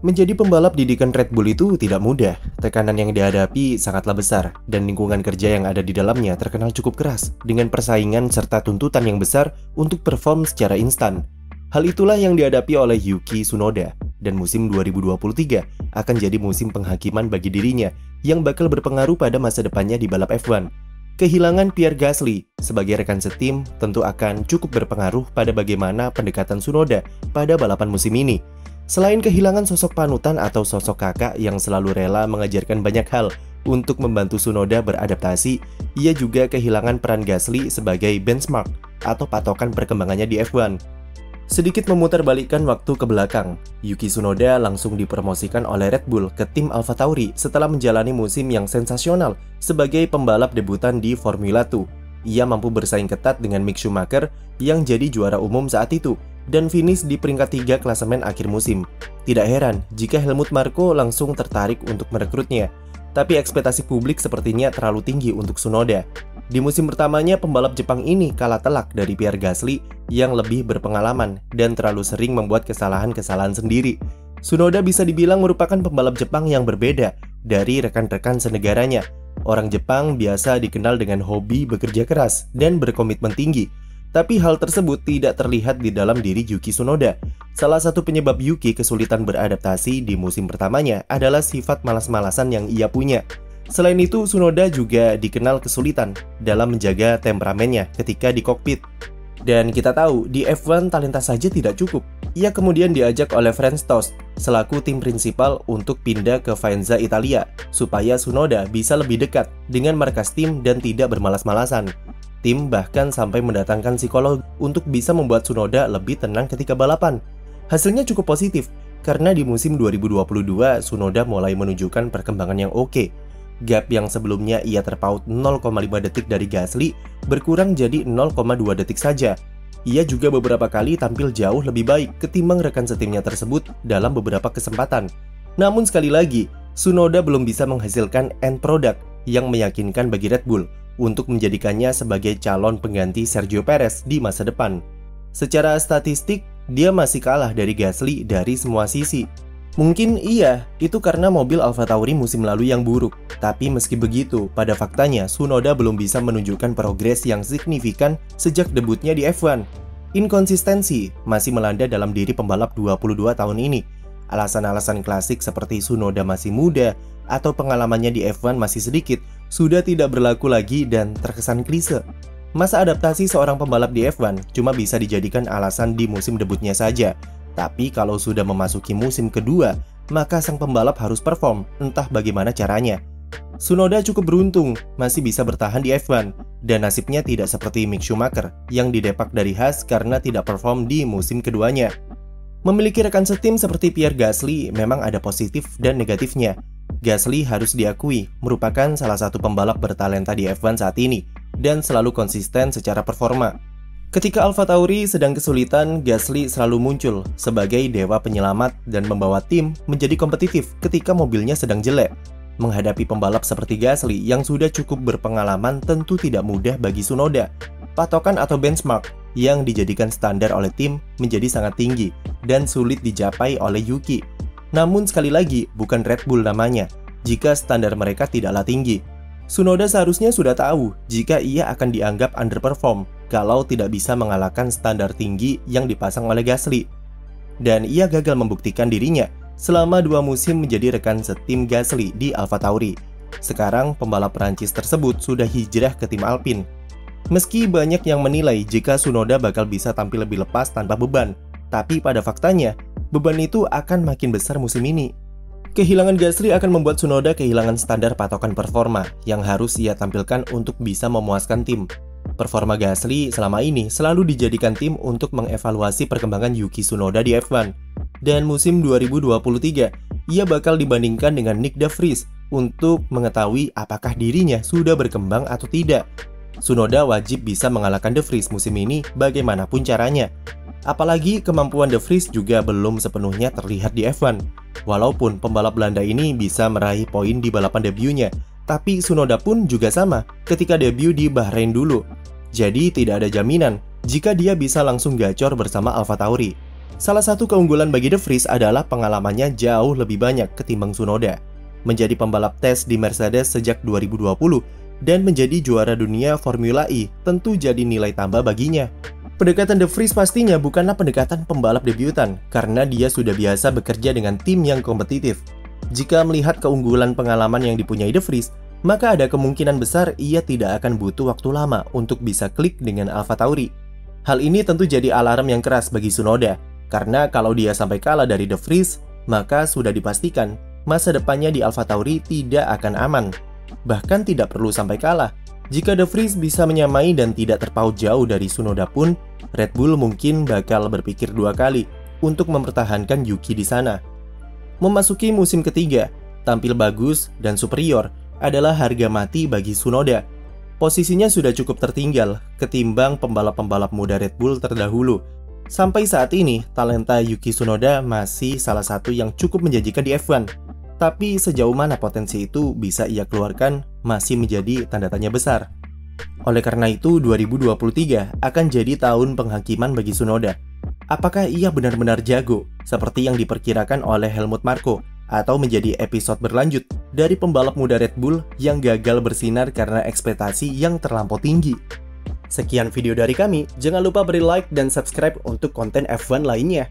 Menjadi pembalap didikan Red Bull itu tidak mudah. Tekanan yang dihadapi sangatlah besar, dan lingkungan kerja yang ada di dalamnya terkenal cukup keras, dengan persaingan serta tuntutan yang besar untuk perform secara instan. Hal itulah yang dihadapi oleh Yuki Tsunoda, dan musim 2023 akan jadi musim penghakiman bagi dirinya, yang bakal berpengaruh pada masa depannya di balap F1. Kehilangan Pierre Gasly sebagai rekan setim tentu akan cukup berpengaruh pada bagaimana pendekatan Tsunoda pada balapan musim ini. Selain kehilangan sosok panutan atau sosok kakak yang selalu rela mengajarkan banyak hal untuk membantu Tsunoda beradaptasi, ia juga kehilangan peran Gasly sebagai benchmark atau patokan perkembangannya di F1. Sedikit memutarbalikkan waktu ke belakang, Yuki Tsunoda langsung dipromosikan oleh Red Bull ke tim AlphaTauri setelah menjalani musim yang sensasional sebagai pembalap debutan di Formula 2. Ia mampu bersaing ketat dengan Mick Schumacher yang jadi juara umum saat itu dan finish di peringkat 3 klasemen akhir musim. Tidak heran jika Helmut Marko langsung tertarik untuk merekrutnya. Tapi ekspektasi publik sepertinya terlalu tinggi untuk Tsunoda. Di musim pertamanya, pembalap Jepang ini kalah telak dari Pierre Gasly yang lebih berpengalaman dan terlalu sering membuat kesalahan-kesalahan sendiri. Tsunoda bisa dibilang merupakan pembalap Jepang yang berbeda dari rekan-rekan senegaranya. Orang Jepang biasa dikenal dengan hobi bekerja keras dan berkomitmen tinggi. Tapi hal tersebut tidak terlihat di dalam diri Yuki Tsunoda. Salah satu penyebab Yuki kesulitan beradaptasi di musim pertamanya adalah sifat malas-malasan yang ia punya. Selain itu, Tsunoda juga dikenal kesulitan dalam menjaga temperamennya ketika di kokpit. Dan kita tahu, di F1 talenta saja tidak cukup. Ia kemudian diajak oleh Franz Tost selaku tim prinsipal untuk pindah ke Faenza Italia supaya Tsunoda bisa lebih dekat dengan markas tim dan tidak bermalas-malasan. Tim bahkan sampai mendatangkan psikolog untuk bisa membuat Tsunoda lebih tenang ketika balapan. Hasilnya cukup positif, karena di musim 2022 Tsunoda mulai menunjukkan perkembangan yang oke. Gap yang sebelumnya ia terpaut 0,5 detik dari Gasly berkurang jadi 0,2 detik saja. Ia juga beberapa kali tampil jauh lebih baik ketimbang rekan setimnya tersebut dalam beberapa kesempatan. Namun sekali lagi, Tsunoda belum bisa menghasilkan end product yang meyakinkan bagi Red Bull untuk menjadikannya sebagai calon pengganti Sergio Perez di masa depan. Secara statistik, dia masih kalah dari Gasly dari semua sisi. Mungkin iya, itu karena mobil AlphaTauri musim lalu yang buruk. Tapi meski begitu, pada faktanya Tsunoda belum bisa menunjukkan progres yang signifikan sejak debutnya di F1. Inkonsistensi masih melanda dalam diri pembalap 22 tahun ini. Alasan-alasan klasik seperti Tsunoda masih muda atau pengalamannya di F1 masih sedikit sudah tidak berlaku lagi dan terkesan klise. Masa adaptasi seorang pembalap di F1 cuma bisa dijadikan alasan di musim debutnya saja. Tapi kalau sudah memasuki musim kedua, maka sang pembalap harus perform, entah bagaimana caranya. Tsunoda cukup beruntung masih bisa bertahan di F1, dan nasibnya tidak seperti Mick Schumacher yang didepak dari Haas karena tidak perform di musim keduanya. Memiliki rekan setim seperti Pierre Gasly memang ada positif dan negatifnya. Gasly harus diakui merupakan salah satu pembalap bertalenta di F1 saat ini dan selalu konsisten secara performa. Ketika AlphaTauri sedang kesulitan, Gasly selalu muncul sebagai dewa penyelamat dan membawa tim menjadi kompetitif ketika mobilnya sedang jelek. Menghadapi pembalap seperti Gasly yang sudah cukup berpengalaman tentu tidak mudah bagi Tsunoda. Patokan atau benchmark yang dijadikan standar oleh tim menjadi sangat tinggi dan sulit dicapai oleh Yuki. Namun sekali lagi, bukan Red Bull namanya, jika standar mereka tidaklah tinggi. Tsunoda seharusnya sudah tahu jika ia akan dianggap underperform kalau tidak bisa mengalahkan standar tinggi yang dipasang oleh Gasly. Dan ia gagal membuktikan dirinya selama 2 musim menjadi rekan setim Gasly di AlphaTauri. Sekarang pembalap Prancis tersebut sudah hijrah ke tim Alpine. Meski banyak yang menilai jika Tsunoda bakal bisa tampil lebih lepas tanpa beban, tapi pada faktanya, beban itu akan makin besar musim ini. Kehilangan Gasly akan membuat Tsunoda kehilangan standar patokan performa yang harus ia tampilkan untuk bisa memuaskan tim. Performa Gasly selama ini selalu dijadikan tim untuk mengevaluasi perkembangan Yuki Tsunoda di F1. Dan musim 2023, ia bakal dibandingkan dengan Nick de Vries untuk mengetahui apakah dirinya sudah berkembang atau tidak. Tsunoda wajib bisa mengalahkan de Vries musim ini bagaimanapun caranya. Apalagi kemampuan de Vries juga belum sepenuhnya terlihat di F1. Walaupun pembalap Belanda ini bisa meraih poin di balapan debutnya, tapi Tsunoda pun juga sama ketika debut di Bahrain dulu. Jadi tidak ada jaminan jika dia bisa langsung gacor bersama AlphaTauri. Salah satu keunggulan bagi De Vries adalah pengalamannya jauh lebih banyak ketimbang Tsunoda. Menjadi pembalap tes di Mercedes sejak 2020 dan menjadi juara dunia Formula E tentu jadi nilai tambah baginya. Pendekatan De Vries pastinya bukanlah pendekatan pembalap debutan, karena dia sudah biasa bekerja dengan tim yang kompetitif. Jika melihat keunggulan pengalaman yang dipunyai De Vries, maka ada kemungkinan besar ia tidak akan butuh waktu lama untuk bisa klik dengan AlphaTauri. Hal ini tentu jadi alarm yang keras bagi Tsunoda, karena kalau dia sampai kalah dari De Vries, maka sudah dipastikan masa depannya di AlphaTauri tidak akan aman. Bahkan tidak perlu sampai kalah. Jika De Vries bisa menyamai dan tidak terpaut jauh dari Tsunoda pun, Red Bull mungkin bakal berpikir dua kali untuk mempertahankan Yuki di sana. Memasuki musim ketiga, tampil bagus dan superior adalah harga mati bagi Tsunoda. Posisinya sudah cukup tertinggal ketimbang pembalap-pembalap muda Red Bull terdahulu. Sampai saat ini, talenta Yuki Tsunoda masih salah satu yang cukup menjanjikan di F1. Tapi sejauh mana potensi itu bisa ia keluarkan masih menjadi tanda tanya besar. Oleh karena itu, 2023 akan jadi tahun penghakiman bagi Tsunoda. Apakah ia benar-benar jago seperti yang diperkirakan oleh Helmut Marko, atau menjadi episode berlanjut dari pembalap muda Red Bull yang gagal bersinar karena ekspektasi yang terlampau tinggi? Sekian video dari kami, jangan lupa beri like dan subscribe untuk konten F1 lainnya.